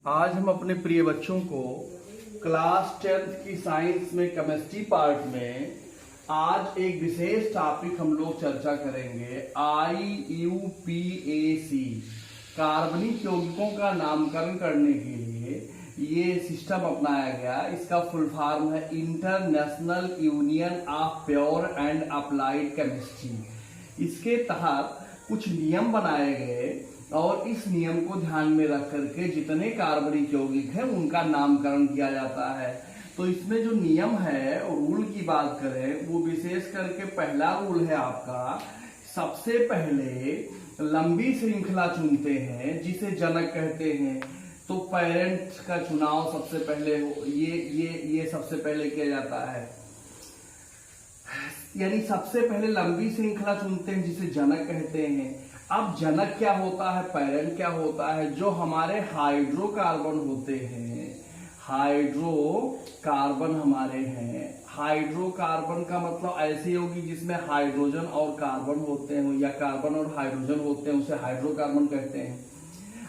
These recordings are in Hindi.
आज हम अपने प्रिय बच्चों को क्लास 10th की साइंस में केमिस्ट्री पार्ट में आज एक विशेष टॉपिक हम लोग चर्चा करेंगे। IUPAC कार्बनिक यौगिकों का नामकरण करने के लिए ये सिस्टम अपनाया गया। इसका फुल फॉर्म है international union of pure and applied chemistry. इसके तहत कुछ नियम बनाए गए और इस नियम को ध्यान में रख करके जितने कार्बनिक यौगिक हैं उनका नामकरण किया जाता है। तो इसमें जो नियम है और रूल की बात करें वो विशेष करके पहला रूल है आपका, सबसे पहले लंबी श्रृंखला चुनते हैं जिसे जनक कहते हैं। तो पेरेंट का चुनाव सबसे पहले ये सबसे पहले किया जाता है, यानी सबसे पहले लंबी श्रृंखला चुनते हैं जिसे जनक कहते हैं। अब जनक क्या होता है, पेरेंट क्या होता है? जो हमारे हाइड्रोकार्बन होते हैं, हाइड्रोकार्बन हमारे हैं। हाइड्रोकार्बन का मतलब ऐसे होगी जिसमें हाइड्रोजन और कार्बन होते हैं या कार्बन और हाइड्रोजन होते हैं, उसे हाइड्रोकार्बन कहते हैं।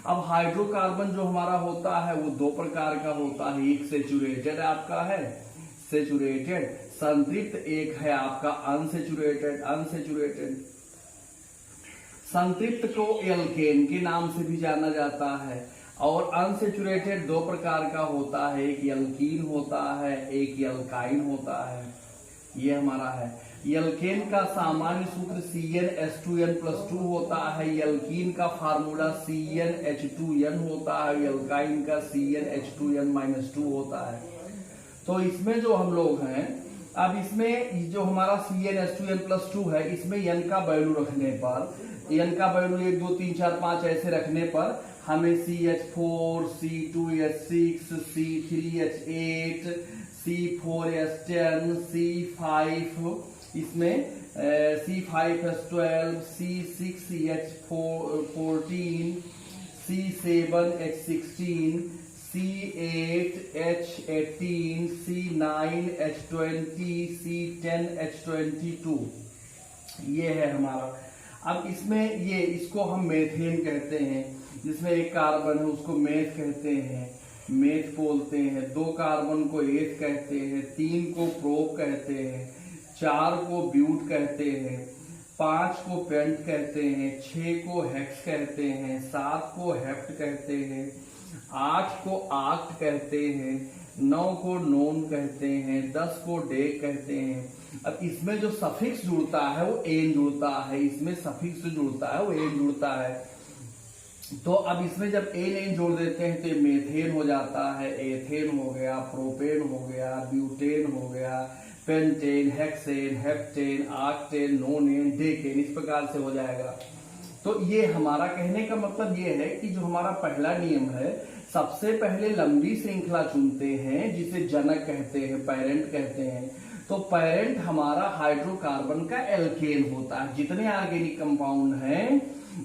अब हाइड्रोकार्बन जो हमारा होता है वो दो प्रकार का होता है। एक सेचुरेटेड आपका है, सेचुरेटेड संतृप्त, एक है आपका अनसेचुरेटेड। संतृप्त को एल्केन के नाम से भी जाना जाता है और अनसेचुरेटेड दो प्रकार का होता है, एक एल्कीन होता है, एक एल्काइन होता है। ये हमारा है। एल्केन का सामान्य सूत्र CnH2n+2 होता है, एल्कीन का फार्मूला CnH2n होता है, एल्काइन का CnH2n-2 होता है। तो इसमें जो हम लोग हैं, अब इसमें जो हमारा CnH2n+2 है, इसमें n का वैल्यू रखने पर, n का वैल्यू 1 2 3 4 5 ऐसे रखने पर हमें CH4, C2H6, C3H8, C4H10, C5, इसमें C5H12, C6H14, C7H16, C8H18, C9H20, C10H22, ये है हमारा। अब इसमें इसको हम मेथेन कहते हैं, जिसमें एक कार्बन है उसको मेथ कहते हैं, मेथ बोलते हैं। दो कार्बन को एथ कहते हैं, 3 को प्रोप कहते हैं, 4 को ब्यूट कहते हैं, 5 को पेंट कहते हैं, 6 को हेक्स कहते हैं, 7 को हेप्ट कहते हैं, 8 को आक्ट कहते हैं, 9 को नोन कहते हैं, 10 को डेक कहते हैं। अब इसमें जो सफिक्स जुड़ता है वो एन जुड़ता है, इसमें सफिक्स जो जुड़ता है वो एन जुड़ता है। तो अब इसमें जब एन जोड़ देते हैं तो ये मेथेन हो जाता है, एथेन हो गया, प्रोपेन हो गया, ब्यूटेन हो गया, pentane, hexane, heptane, octane, नोनेन, decane, इस प्रकार से हो जाएगा। तो ये हमारा कहने का मतलब ये है कि जो हमारा पहला नियम है, सबसे पहले लंबी श्रृंखला चुनते हैं जिसे जनक कहते हैं, पेरेंट कहते हैं। तो पेरेंट हमारा हाइड्रोकार्बन का एल्केन होता है। जितने ऑर्गेनिक कंपाउंड हैं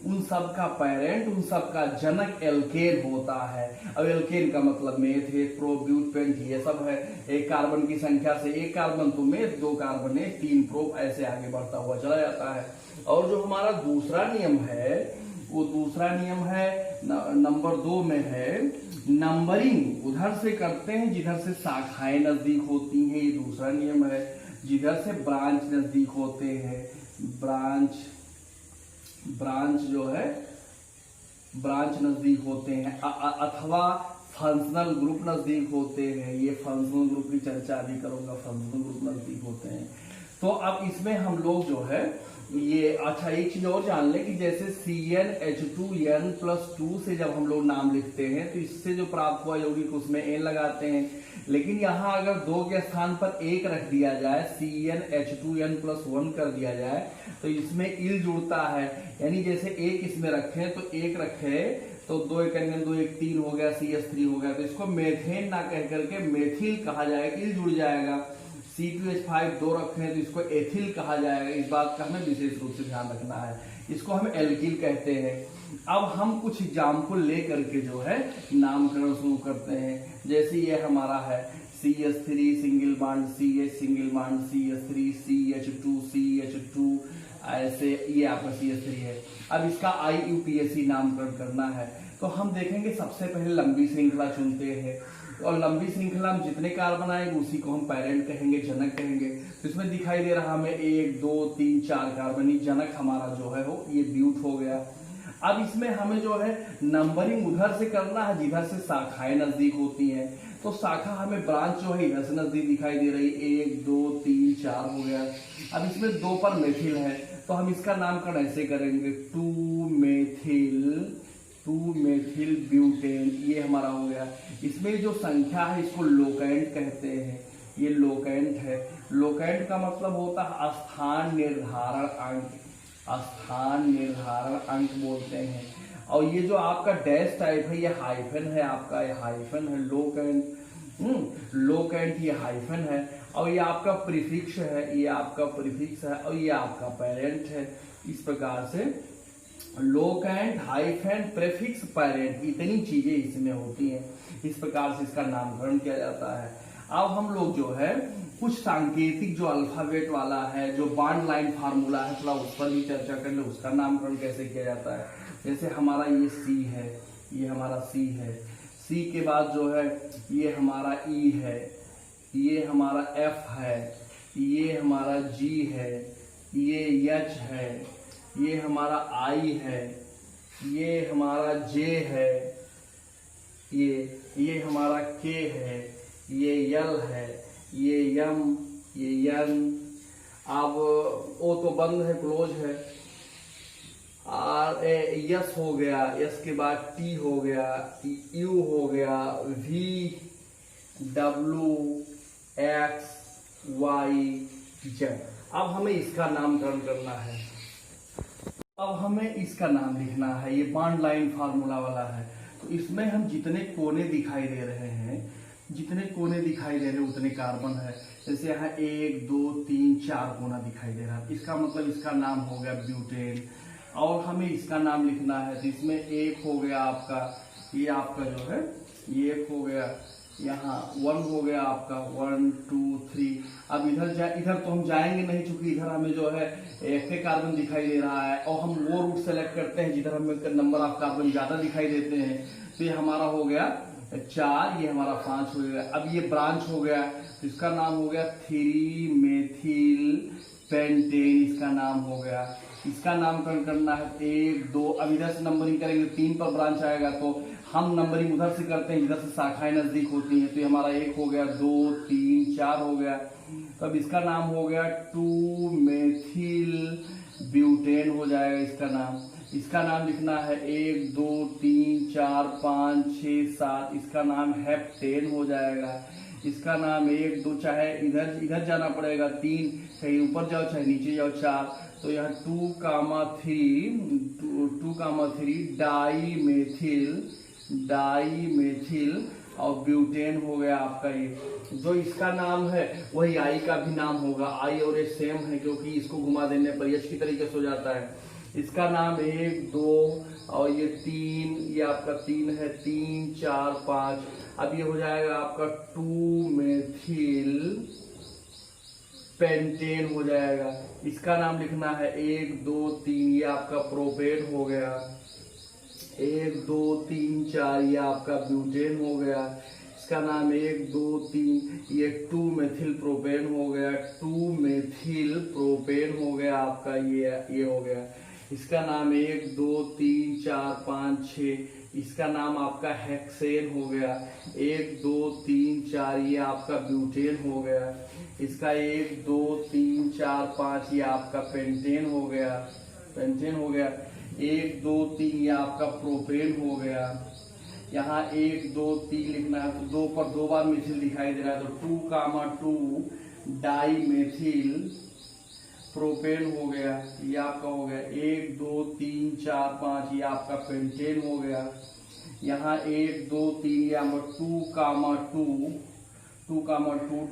उन सब का पेरेंट, उन सब का जनक एल्केन होता है। अब एल्केन का मतलब मेथ, प्रो, ब्यूट, पेंट, ये सब है। एक कार्बन की संख्या से एक कार्बन तो मेथ, 2 कार्बन है, 3 प्रोप, ऐसे आगे बढ़ता हुआ चला जाता है। और जो हमारा दूसरा नियम है वो दूसरा नियम है नंबर 2 में है नंबरिंग। उधर से करते हैं जिधर से शाखाएं नजदीक होती हैं, ये दूसरा नियम है। जिधर से ब्रांच नजदीक होते हैं, ब्रांच जो है ब्रांच नजदीक होते हैं, अथवा फंक्शनल ग्रुप नजदीक होते हैं। ये फंक्शनल ग्रुप की चर्चा भी करूंगा, फंक्शनल ग्रुप नजदीक होते हैं। तो अब इसमें हम लोग जो है ये, अच्छा एक चीज और जान ले कि जैसे CnH2n+2 से जब हम लोग नाम लिखते हैं तो इससे जो प्राप्त हुआ यौगिक उसमें n लगाते हैं। लेकिन यहाँ अगर 2 के स्थान पर 1 रख दिया जाए, CnH2n+1 कर दिया जाए, तो इसमें इल जुड़ता है। यानी जैसे 1 इसमें रखें तो 1 रखे तो 2 1 2 1 3 हो गया, CH3 हो गया। तो इसको मेथेन ना कह करके मेथिल कहा जाएगा, इल जुड़ जाएगा। C2H5 2 रखें तो इसको एथिल कहा जाएगा। इस बात का हमें विशेष रूप से ध्यान रखना है। इसको हम एल्किल कहते हैं। अब हम कुछ एग्जाम्पल ले करके जो है नामकरण शुरू करते हैं। जैसे ये हमारा है CH3 single bond CH single bond CH3 CH2 ऐसे, ये आपका CH3 है। अब इसका IUPAC नामकरण करना है। तो तो हम देखेंगे सबसे पहले लंबी श्रृंखला चुनते हैं, और लंबी श्रृंखला में जितने कार्बन आएंगे उसी को हम पेरेंट कहेंगे, जनक कहेंगे। तो इसमें दिखाई दे रहा हमें 1 2 3 4 कार्बन, जनक हमारा जो है वो ये ब्यूट हो गया। अब इसमें हमें जो है नंबरिंग उधर से करना है जिधर से शाखाएं नजदीक होती हैं। तो शाखा हमें ब्रांच जो है इधर से नजदीक दिखाई दे रही है, 1 2 3 4 हो गया। अब इसमें 2 पर मेथिल है, तो हम इसका नामकरण ऐसे करेंगे 2 मेथिल ब्यूटेन, ये हमारा हो गया। इसमें जो संख्या है इसको लोकेंट कहते हैं, ये लोकेंट है। लोकेंट का मतलब होता है स्थान निर्धारण अंक, स्थान निर्धारण अंक बोलते हैं। और ये जो आपका डैश टाइप है ये हाइफन है, आपका ये हाइफन है लोकेंट, लोकेंट ये हाइफन है। और ये आपका प्रीफिक्स है, ये आपका प्रीफिक्स है, और ये आपका पेरेंट है। इस प्रकार से लोकेंट, हाइफन, प्रीफिक्स, पेरेंट, इतनी चीजें इसमें होती हैं। इस प्रकार से इसका नामकरण किया जाता है। अब हम लोग जो है कुछ सांकेतिक जो अल्फाबेट वाला है, जो बॉन्ड लाइन फार्मूला है, थोड़ा उस पर भी चर्चा कर ले, उसका नामकरण कैसे किया जाता है। जैसे हमारा ये सी है, ये हमारा सी है, सी के बाद जो है ये हमारा ई है, ये हमारा एफ है, ये हमारा जी है, ये एच है, ये हमारा आई है, ये हमारा जे है, ये हमारा के है, ये यल है, ये यम, ये यन। अब ओ तो बंद है, क्लोज है। आर यस हो गया, यस के बाद टी हो गया, यू हो गया, V W X Y Z. अब हमें इसका नामकरण करना है, अब हमें इसका नाम लिखना है। ये बॉन्ड लाइन फार्मूला वाला है। तो इसमें हम जितने कोने दिखाई दे रहे हैं, जितने कोने दिखाई दे रहे हैं उतने कार्बन है। जैसे यहाँ 1 2 3 4 कोना दिखाई दे रहा है, इसका मतलब इसका नाम हो गया ब्यूटेन। और हमें इसका नाम लिखना है, तो इसमें 1 हो गया आपका, ये आपका जो है ये 1 हो गया, यहाँ 1 हो गया आपका, 1 2 3। अब इधर तो हम जाएंगे नहीं, चूंकि इधर हमें जो है एक कार्बन दिखाई दे रहा है, और हम वो रूट सेलेक्ट करते हैं जिधर हमें नंबर ऑफ कार्बन ज्यादा दिखाई देते हैं। तो ये हमारा हो गया 4, ये हमारा 5 हो गया। अब ये ब्रांच हो गया, तो इसका नाम हो गया 3 मेथिल पेंटेन, इसका नाम हो गया। इसका नामकरण करना है 1 2। अब इधर से नंबरिंग करेंगे, 3 पर ब्रांच आएगा, तो हम नंबरिंग उधर से करते हैं जिधर से शाखाएं नजदीक होती हैं। तो ये हमारा 1 हो गया, 2 3 4 हो गया। तब इसका नाम हो गया 2 मेथिल ब्यूटेन हो जाएगा इसका नाम। इसका नाम लिखना है 1 2 3 4 5 6 7, इसका नाम हेप्टेन हो जाएगा। इसका नाम 1 2, चाहे इधर जाना पड़ेगा, 3 चाहे ऊपर जाओ चाहे नीचे जाओ, 4। तो यहाँ 2 3 डाई मेथिल और ब्यूटेन हो गया आपका। ये जो इसका नाम है वही आई का भी नाम होगा, आई और एच सेम है, क्योंकि इसको घुमा देने पर एच की तरीके से हो जाता है। इसका नाम 1 2 और ये 3, ये आपका 3 है, 3 4 5। अब ये हो जाएगा आपका 2 मेथिल पेंटेन हो जाएगा। इसका नाम लिखना है 1 2 3, ये आपका प्रोपेन हो गया। 1 2 3 4, ये आपका ब्यूटेन हो गया। इसका नाम 1 2 3, ये 2 मेथिल प्रोपेन हो गया। 2 मेथिल प्रोपेन हो गया आपका, ये हो गया। इसका नाम 1 2 3 4 5 6, इसका नाम आपका हेक्सेन हो गया। 1 2 3 4, ये आपका ब्यूटेन हो गया। इसका 1 2 3 4 5, ये आपका पेंटेन हो गया, पेंटेन हो गया। 1 2 3, ये आपका प्रोपेन हो गया। यहाँ 1 2 3 लिखना है, तो 2 पर 2 बार मिथिल दिखाई दे रहा है, तो 2 डाई मेथिल प्रोपेन हो गया, ये आपका हो गया। 1 2 3 4 5, ये आपका पेंटेन हो गया। यहाँ 1 2 3, ये 2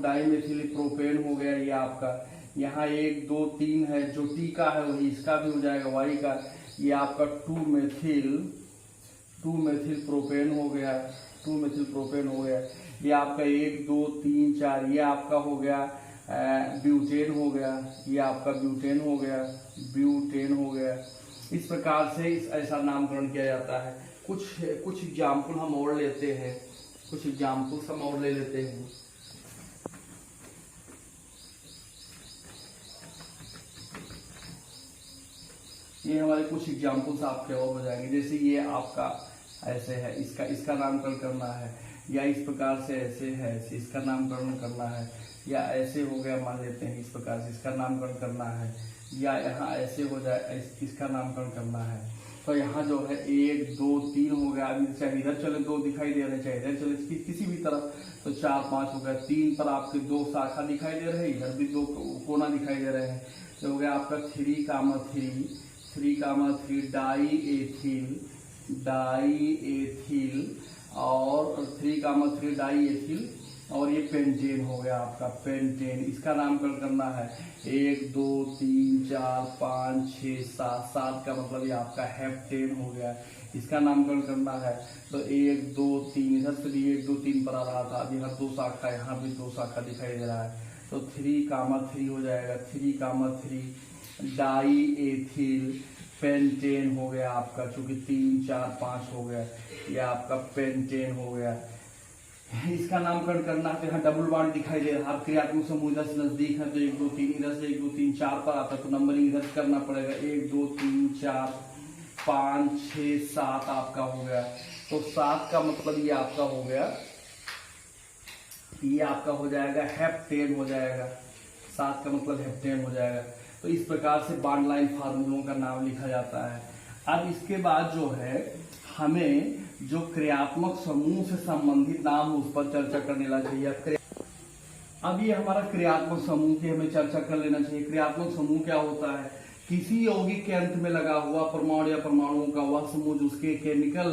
डाई मेथिल प्रोपेन हो गया, ये आपका। यहाँ 1 2 3 है, जो टी का है वही इसका भी हो जाएगा, वाई का। ये आपका 2 मेथिल प्रोपेन हो गया, 2 मेथिल प्रोपेन हो गया। ये आपका 1 2 3 4, ये आपका हो गया ब्यूटेन हो गया, ये आपका ब्यूटेन हो गया, ब्यूटेन हो गया। इस प्रकार से ऐसा नामकरण किया जाता है। कुछ एग्जाम्पल हम और लेते हैं, कुछ एग्जाम्पल्स हम और ले लेते हैं। ये हमारे कुछ एग्जाम्पल्स आपके और हो जाएंगे। जैसे ये आपका ऐसे है, इसका नामकरण करना है, या इस प्रकार से ऐसे है, इसका नामकरण करना है, या ऐसे हो गया मान लेते हैं इस प्रकार से इसका नामकरण करना है, या यहाँ ऐसे हो जाए इसका नामकरण करना है। तो यहाँ जो है 1 2 3 हो गया। अभी चाहे इधर चले 2 दिखाई दे रहे, चाहे इधर चले किसी भी तरफ, तो 4 5 हो गया। 3 पर आपके 2 शाखा दिखाई दे रहे हैं, इधर भी 2 कोना दिखाई दे रहे हैं। तो हो गया आपका 3,3 डाई एथिल और 3,3 डाई एथिल, और ये पेंटेन हो गया आपका पेंटेन। इसका नामकरण करना है 1 2 3 4 5 6 7 का मतलब ये आपका हेप्टेन हो गया। इसका नामकरण करना है तो 1 2 3 इधर से भी 1 2 3 पर आ रहा था, अभी हर 2 शाखा, यहाँ भी 2 शाखा दिखाई दे रहा है। तो 3,3 हो जाएगा। 3,3 डाई एथिल पेंटेन हो गया आपका, चूंकि 3 4 5 हो गया, ये आपका पेंटेन हो गया। इसका नामकरण करना है तो यहाँ डबल बॉन्ड दिखाई दे रहा है। क्रियात्मक समूह इधर से नजदीक है तो 1 2 3, इधर से 1 2 3 4 पर आता है तो नंबरिंग इधर करना पड़ेगा। 1 2 3 4 5 6 7 आपका हो गया। तो 7 का मतलब ये आपका हो गया, ये आपका हो जाएगा हेप्टेन हो जाएगा। 7 का मतलब हेप्टेन हो जाएगा। तो इस प्रकार से बॉन्ड लाइन फार्मूलों का नाम लिखा जाता है। अब इसके बाद जो है हमें जो क्रियात्मक समूह से संबंधित नाम उस पर चर्चा कर लेना चाहिए। अब ये हमारा क्रियात्मक समूह की हमें चर्चा कर लेना चाहिए। क्रियात्मक समूह क्या होता है? किसी यौगिक के अंत में लगा हुआ परमाणु या परमाणुओं का वह समूह जो उसके केमिकल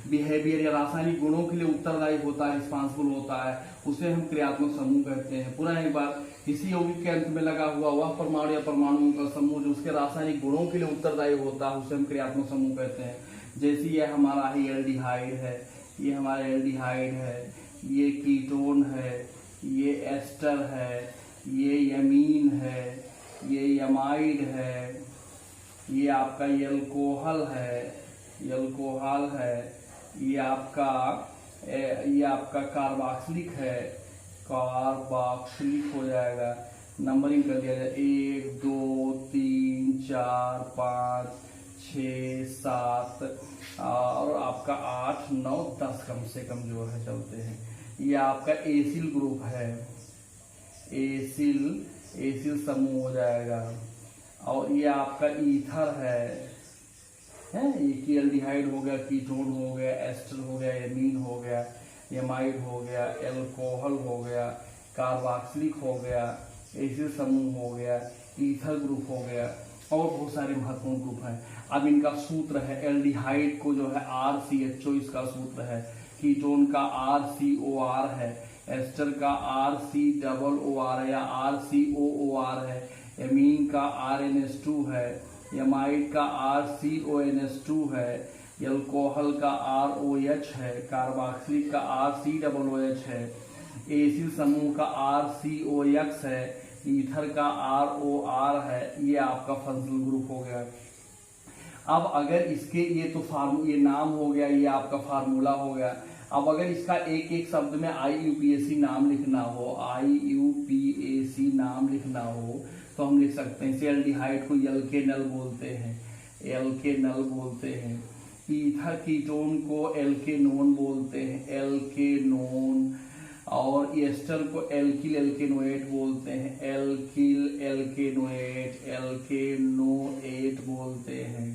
बिहेवियर या रासायनिक गुणों के लिए उत्तरदायी होता है, रिस्पॉन्सिबल होता है, उसे हम क्रियात्मक समूह कहते हैं। पुनः एक बार, किसी यौगिक के अंत में लगा हुआ वह परमाणु या परमाणुओं का समूह जो उसके रासायनिक गुणों के लिए उत्तरदायी होता है, उसे हम क्रियात्मक समूह कहते हैं। जैसे ये हमारा ही एल्डिहाइड है, ये हमारा एल्डिहाइड है, ये कीटोन है, ये एस्टर है, ये यमीन है, ये यमाइड है, ये आपका एल्कोहल है, ये आपका कार्बोक्सिलिक है, कार्बोक्सिलिक हो जाएगा। नंबरिंग कर दिया जाए 1 2 3 4 5 6 7 और आपका 8 9 10 कम से कम जो है चलते हैं। ये आपका एसिल ग्रुप है, एसिल समूह हो जाएगा। और ये आपका ईथर है, ये एल्डिहाइड हो गया, कीटोन हो गया, एस्टर हो गया, एमीन हो गया, यमाइड हो गया, एल्कोहल हो गया, कार्बोक्सिलिक हो गया, एसिल समूह हो गया, ईथर ग्रुप हो गया, और बहुत सारे महत्वपूर्ण ग्रुप हैं। अब इनका सूत्र है, एल्डिहाइड को जो है RCHO इसका सूत्र है, कीटोन का RCOR है, एस्टर का RCOOR या RCOOR है, एमीन का RNS2 है, यमाइड का RCONS2 है, एल्कोहल का ROH है, कार्बोक्सिलिक का RCOOH है, एसिल समूह का RCOX है, ईथर का ROR है। ये आपका फंक्शनल ग्रुप हो गया। अब अगर इसके ये नाम हो गया, ये आपका फार्मूला हो गया। अब अगर इसका एक एक शब्द में IUPAC नाम लिखना हो, तो हम लिख सकते हैं। एल्डिहाइड को एल्केनल बोलते हैं, ईथर कीटोन को एल्केनोन बोलते हैं, एल्केनोन, और एस्टर को एल्किल एल्केनोएट बोलते हैं, एल्किल एल्केनोएट बोलते हैं।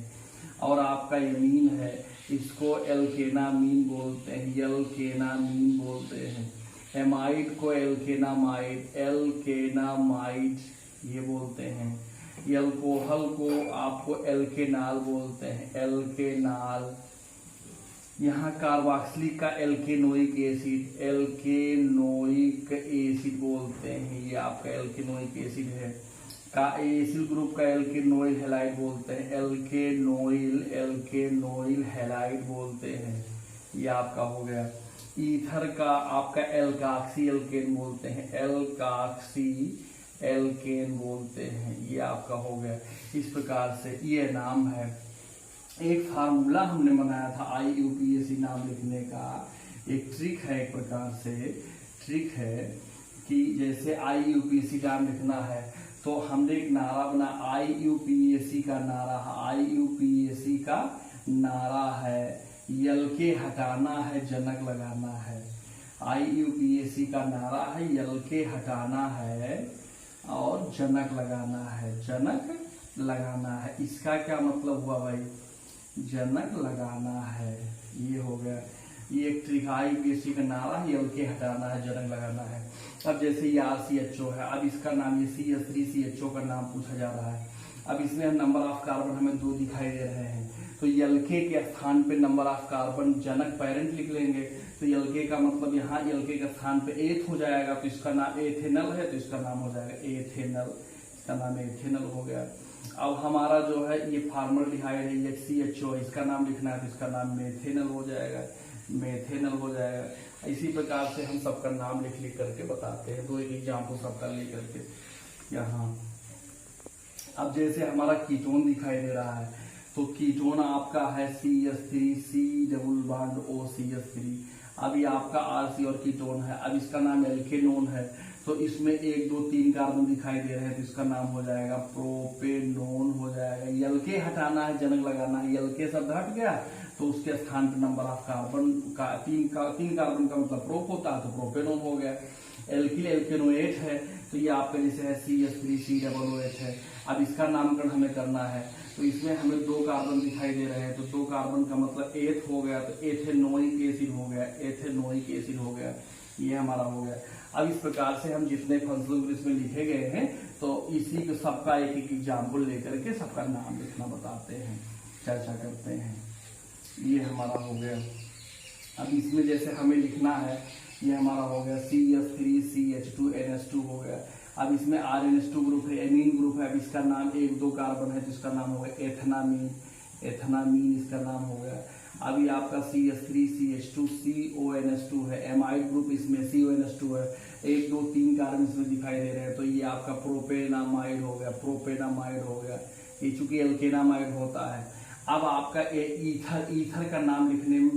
और आपका यमीन है, इसको एल्केनामीन बोलते हैं, एमाइड को एल्केनामाइड ये बोलते हैं, एल्कोहल को आपको एल्केनाल बोलते हैं, एल्केनाल। यहाँ कार्बोक्सिलिक का एल्केनोइक एसिड बोलते हैं, ये आपका एल्केनोइक एसिड है। का एसिल ग्रुप का एल्केनोइल हैलाइड बोलते हैं, एल्केनोइल हैलाइड बोलते हैं, ये आपका हो गया। ईथर का आपका एल्काक्सी एल्केन बोलते हैं, एल्केन बोलते हैं, ये आपका हो गया। इस प्रकार से ये नाम है एक फार्मूला हमने बनाया था IUPAC नाम लिखने का। एक ट्रिक है, एक प्रकार से ट्रिक है कि जैसे IUPAC नाम लिखना है तो हमने एक नारा बना, IUPAC का नारा, IUPAC का नारा है यल के हटाना है जनक लगाना है। IUPAC का नारा है यल के हटाना है और जनक लगाना है, जनक लगाना है। इसका क्या मतलब हुआ भाई, जनक लगाना है, ये हो गया। ये एक ट्रिक IUPAC का नारा है यल के हटाना है जनक लगाना है। अब जैसे ये RCHO है, अब इसका नाम ये CH3CHO का नाम पूछा जा रहा है। अब इसमें नंबर ऑफ कार्बन हमें 2 दिखाई दे रहे हैं, तो यलके के स्थान पे number of carbon Janak parent लिख लेंगे। तो यलके का मतलब यहाँ यलके के स्थान पे एथ हो जाएगा, तो इसका नाम एथेनल है, तो इसका नाम हो जाएगा एथेनल, इसका नाम एथेनल हो गया। अब हमारा जो है ये फॉर्मल्डिहाइड है HCHO, इसका नाम लिखना है, तो इसका नाम मेथेनल हो जाएगा, मेथेनल हो जाएगा। इसी प्रकार से हम सबका नाम लिख लिख करके बताते हैं, 2 एग्जाम्पल सबका ले करके यहाँ। अब जैसे हमारा कीटोन दिखाई दे रहा है, तो कीटोन आपका है CH3 डबल बॉन्ड OCH3। अब ये आपका RC और कीटोन है। अब इसका नाम एल्केनोन है, तो इसमें 1 2 3 कार्बन दिखाई दे रहे हैं, तो इसका नाम हो जाएगा प्रोपेनोन हो जाएगा। यल के हटाना है जनक लगाना है, यल के शब्द हट गया तो उसके स्थान पर नंबर ऑफ कार्बन का 3 कार्बन का मतलब प्रोप होता है, तो प्रोपेनोन हो गया। एल्किल एल्केनोएट है, तो ये आपका जैसे है CH3COOH है। अब इसका नामकरण हमें करना है, तो इसमें हमें 2 कार्बन दिखाई दे रहे हैं, तो 2 कार्बन का मतलब एथ हो गया, तो एथेनोइक एसिड हो गया, एथेनोइक एसिड हो गया, ये हमारा हो गया। अब इस प्रकार से हम जितने फंक्शनल ग्रुप इसमें लिखे गए हैं, तो इसी को सबका एक एक एग्जाम्पल लेकर के सबका नाम लिखना बताते हैं, चर्चा करते हैं। ये हमारा हो गया। अब इसमें जैसे हमें लिखना है, ये हमारा हो गया CH3CH2NH2 हो गया। अब इसमें RNH2 ग्रुप है, एमीन ग्रुप है। अब इसका नाम 1 2 कार्बन है, जिसका नाम हो गया एथनामीन, एथनामीन इसका नाम हो गया। अभी आपका CH3CH2CONH2 है, एमाइड ग्रुप इसमें CONH2 है, 1 2 3 कार्बन इसमें दिखाई दे रहे हैं, तो ये आपका प्रोपेनामाइड हो गया, प्रोपेनामाइड हो गया, ये चूंकि एल्केनामाइड होता है। अब आपका ईथर का नाम लिखने में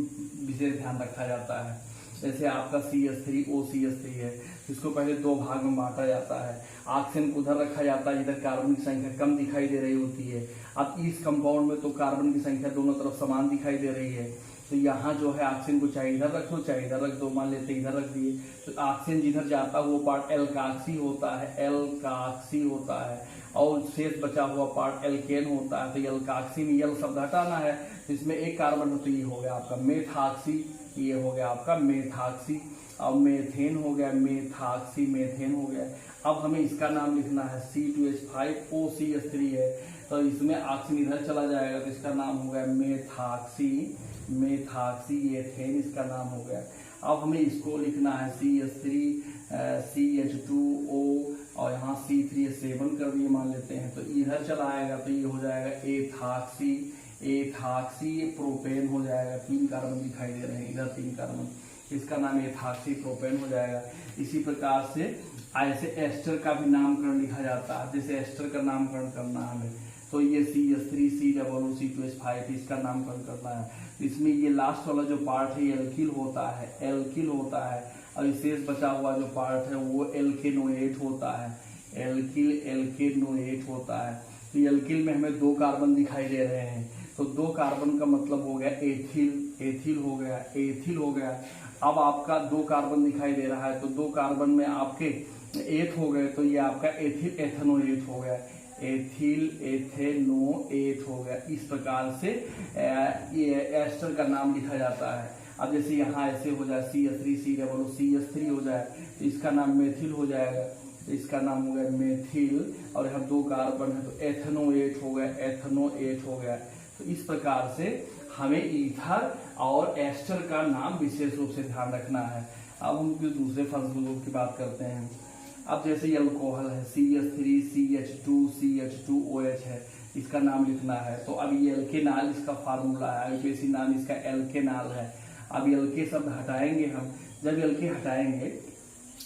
विशेष ध्यान रखा जाता है। जैसे आपका CH3OCH3 है, इसको पहले 2 भाग में बांटा जाता है। ऑक्सीजन को उधर रखा जाता है जिधर कार्बन की संख्या कम दिखाई दे रही होती है। अब इस कंपाउंड में तो कार्बन की संख्या दोनों तरफ समान दिखाई दे रही है, तो यहाँ जो है ऑक्सीजन को चाहे इधर रख दो चाहे इधर रख दो, मान लेते इधर रख दिए, तो ऑक्सीजन जिधर जाता है वो पार्ट एल्काक्सी होता है, एल्काक्सी होता है, और शेष बचा हुआ पार्ट एल्केन होता है। तो एल्काक्सी में यल शब्द हटाना है, तो इसमें 1 कार्बन हो, तो ये हो गया आपका मेथॉक्सी, ये हो गया आपका मेथॉक्सी। अब मेथेन हो गया, मेथॉक्सी मेथेन हो गया। अब हमें इसका नाम लिखना है C2H5OCH3 है, तो इसमें ऑक्सीजन इधर चला जाएगा, तो इसका नाम हो गया मेथॉक्सी, मेथॉक्सी एथेन इसका नाम हो गया। अब हमें इसको लिखना है CH3CH2O और यहाँ C3H7 कर दिए मान लेते हैं, तो इधर चला आएगा, तो ये हो जाएगा एथॉक्सी, एथॉक्सी प्रोपेन हो जाएगा। 3 कार्बन दिखाई दे रहे हैं, इधर 3 कार्बन, इसका नाम एथॉक्सी प्रोपेन हो जाएगा। इसी प्रकार से ऐसे एस्टर का भी नामकरण लिखा जाता है। जैसे एस्टर का नामकरण करना है हमें, तो ये CH3COOC2H5 इसका नामकरण करना है। इसमें ये लास्ट वाला जो पार्ट है एल्किल होता है, एल्किल होता है, और शेष बचा हुआ जो पार्ट है वो एल्केनोएट होता है, एल्किल एल्केनोएट होता है। तो एल्किल में हमें 2 कार्बन दिखाई दे रहे हैं, तो 2 कार्बन का मतलब हो गया एथिल, एथिल हो गया, एथिल हो गया। अब आपका 2 कार्बन दिखाई दे रहा है, तो 2 कार्बन में आपके एथ हो गए, तो ये आपका एथिल एथेनोएट हो गया, एथिल एथेनोएट हो गया। इस प्रकार से ये एस्टर का नाम लिखा जाता है। अब जैसे यहाँ ऐसे हो जाए CH3COOCH3 हो जाए, तो इसका नाम मेथिल हो जाएगा, तो इसका नाम हो गया मेथिल, और यहाँ 2 कार्बन है, तो एथेनोएट हो गया, एथेनोएट हो गया। तो इस प्रकार से हमें ईथर और एस्टर का नाम विशेष रूप से ध्यान रखना है। अब हम दूसरे फंक्शनल ग्रुप की बात करते हैं। अब जैसे अल्कोहल है, CH3CH2CH2OH है, इसका नाम लिखना है, तो अब ये एल्केनाल इसका फार्मूला है, IUPAC नाम इसका एल्केनाल है। अब एल्के शब्द हटाएंगे हम, जब एल्के हटाएंगे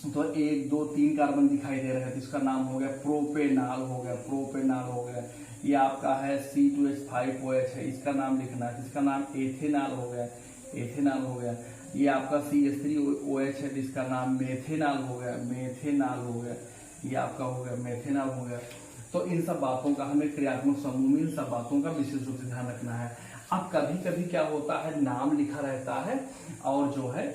तो 1 2 3 कार्बन दिखाई दे रहे हैं, तो इसका नाम हो गया प्रोपेनाल हो गया, प्रोपेनाल हो गया। ये आपका है C2H5OH है, इसका नाम लिखना है, इसका नाम एथेनॉल हो गया, एथेनॉल हो गया। ये आपका CH3OH है, जिसका नाम मेथेनॉल हो गया, मेथेनॉल हो गया, ये आपका हो गया मेथेनॉल हो गया। तो इन सब बातों का हमें क्रियात्मक समूह में इन सब बातों का विशेष रूप से ध्यान रखना है। अब कभी कभी क्या होता है, नाम लिखा रहता है और जो है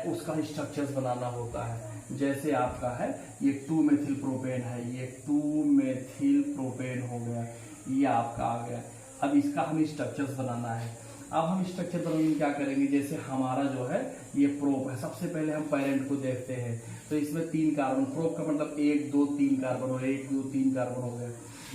उसका स्ट्रक्चर्स बनाना होता है। जैसे आपका है ये 2-मेथिल प्रोपेन है, ये 2-मेथिल प्रोपेन हो गया, ये आपका आ गया। अब इसका हमें स्ट्रक्चर्स बनाना है। अब हम स्ट्रक्चर बनाने में क्या करेंगे, जैसे हमारा जो है ये प्रोप है, सबसे पहले हम पेरेंट को देखते हैं। तो इसमें 3 कार्बन, प्रोप का मतलब 1 2 3 कार्बन हो गया, 1 2 3 कार्बन हो गया।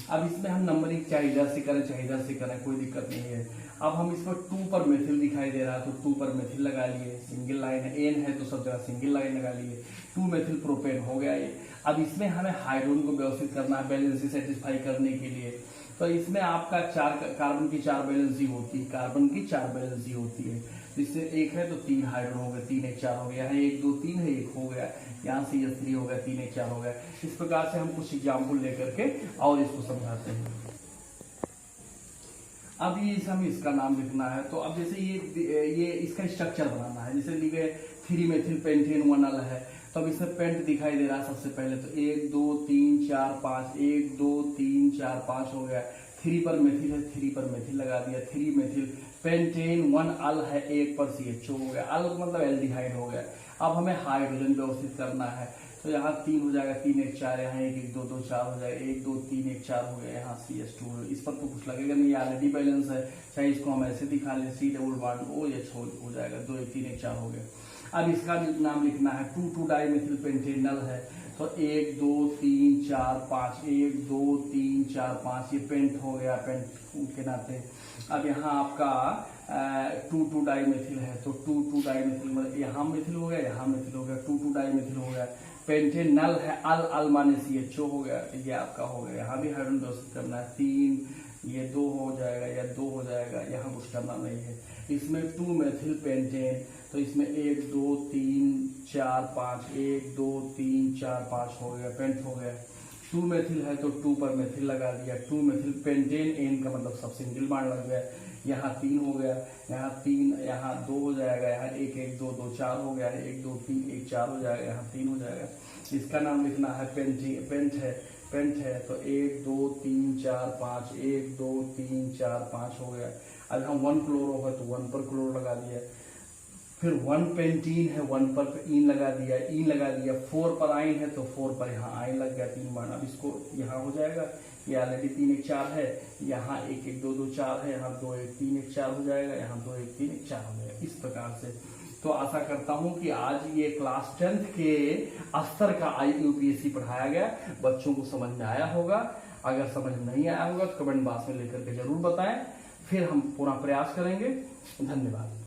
अब इसमें हम नंबरिंग चाहे इधर से करें चाहे इधर से करें, कोई दिक्कत नहीं है। अब हम इसमें 2 पर मेथिल दिखाई दे रहा है तो 2 पर मेथिल लगा लिए, सिंगल लाइन है, एन है तो सब जगह सिंगल लाइन लगा लिए, 2-मेथिल प्रोपेन हो गया ये। अब इसमें हमें हाइड्रोजन को व्यवस्थित करना है बैलेंसी सेटिस्फाई करने के लिए। तो इसमें आपका 4 कार्बन की 4 बैलेंसी होती है, कार्बन की 4 बैलेंसी होती है। जिससे 1 है तो 3 हाइड्रोजन हो गए, 3 1 4 हो गया, यहाँ 1 2 3 है, 1 हो गया, यहाँ CH3 हो गया, 3 1 4 हो गया। इस प्रकार से हम कुछ एग्जाम्पल लेकर के और इसको समझाते हैं। अब ये हमें इसका नाम लिखना है। तो अब जैसे ये इसका स्ट्रक्चर बनाना है, जैसे लिखे 3-मेथिल पेंटेन 1 है, तो अब इसमें पेंट दिखाई दे रहा है सबसे पहले। तो 1 2 3 4 5, 1 2 3 4 5 हो गया। 3 पर मेथिल है, 3 पर मेथिल लगा दिया, 3-मेथिल पेंटेन 1 अल है, 1 पर CH2 हो गया, अल मतलब एल्डिहाइड हो गया। अब हमें हाइड्रोजन व्यवस्थित करना है, तो यहाँ 3 हो जाएगा, 3 1 4, यहाँ 1 1 2 2 4 हो जाएगा, 1 2 3 1 4 हो गया, यहाँ CH2। इस पर तो कुछ लगेगा नहीं, ऑलरेडी बैलेंस है, चाहे इसको हम ऐसे दिखा लें, C डबल बॉन्ड OH हो जाएगा, 2 1 3 1 4 हो गया। अब इसका नाम लिखना है 2 डाइमेथिल पेंटेनल है, तो 1 2 3 4 5, 1 2 3 4 5, ये पेंट हो गया, पेंट के नाते। अब यहाँ आपका 2 डाइमेथिल है, तो 2 डाइमेथिल मतलब यहाँ मेथिल हो गया, यहाँ मेथिल हो गया, 2 डाइमेथिल हो गया। पेंटेनल है, अल माने CH2 हो गया, ये आपका हो गया। यहाँ भी हाइड्रोजन व्यवस्थित करना है, 3 ये 2 हो जाएगा या 2 हो जाएगा, यहाँ कुछ करना नहीं है। इसमें 2-मेथिल पेंटेन, तो इसमें 1 2 3 4 5, 1 2 3 4 5 हो गया, पेंट हो गया। 2-मेथिल है तो 2 पर मेथिल लगा दिया, 2-मेथिल पेंटेन, एन का मतलब सब सिंगल बॉन्ड लग गया। यहाँ 3 हो गया, यहाँ 3, यहाँ 2 हो जाएगा, यहाँ 1 1 2 2 4 हो गया, 1 2 3 1 4 हो जाएगा, यहाँ 3 हो जाएगा। इसका नाम लिखना है पेंट है, तो 1 2 3 4 5, 1 2 3 4 5 हो गया। अब यहाँ 1 क्लोरो है तो 1 पर क्लोरो लगा दिया, फिर 1 पेंटीन है, 1 पर इन लगा दिया, 4 पर आइन है तो 4 पर यहाँ आइन लग गया, 3 बार। अब इसको यहाँ हो जाएगा, ये ऑलरेडी 3 1 4 है, यहाँ 1 1 2 2 4 है, यहाँ 2 1 3 1 4 हो जाएगा, यहाँ 2 1 3 1 4 हो जाएगा, इस प्रकार से। तो आशा करता हूँ कि आज ये क्लास 10th के स्तर का IUPAC पढ़ाया गया, बच्चों को समझ में आया होगा। अगर समझ नहीं आया होगा तो कमेंट बॉक्स में लेकर के जरूर बताएं, फिर हम पूरा प्रयास करेंगे। धन्यवाद।